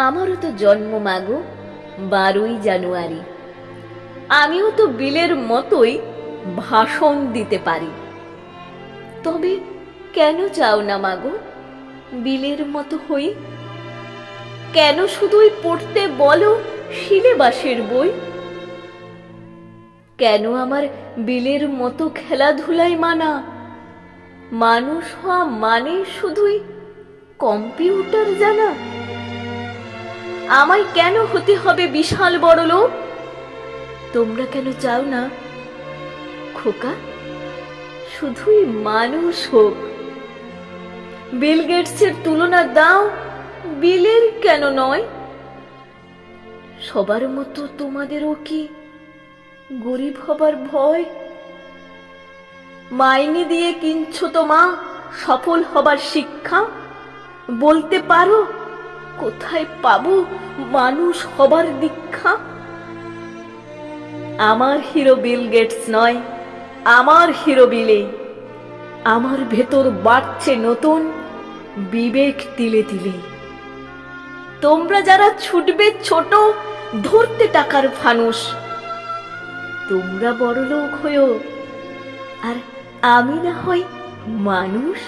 আমারও তো জন্ম মাগো 12ই জানুয়ারি। আমিও তো বিলের মতোই ভাষণ দিতে পারি। তবে কেন চাও না মাগো বিলের মতো হই? কেন শুধুই পড়তে বলো সিলেবাসের বই? কেন আমার বিলের মতো খেলাধুলায় মানা? মানুষ হওয়া মানে শুধুই কম্পিউটার জানা? আমায় কেন হতে হবে বিশাল বড় লোক? তোমরা কেন চাও না খোকা শুধুই মানুষ হোক? বিল গেটসের তুলনা দাও বিলের কেন নয়? সবার মতো তোমাদেরও কি গরিব হবার ভয়? মাইনে দিয়ে কিনছো তো মা সফল হবার শিক্ষা। বলতে পারো কোথায় পাবো মানুষ হবার দীক্ষা? আমার হিরো বিল গেটস নয়, আমার হিরো বিলে। আমার ভেতর বাড়ছে নতুন বিবেক তিলে তিলে। তোমরা যারা ছুটবে ছোট ধরতে টাকার ফানুস, তোমরা বড়লোক হয়ো আর আমি না হয় মানুষ।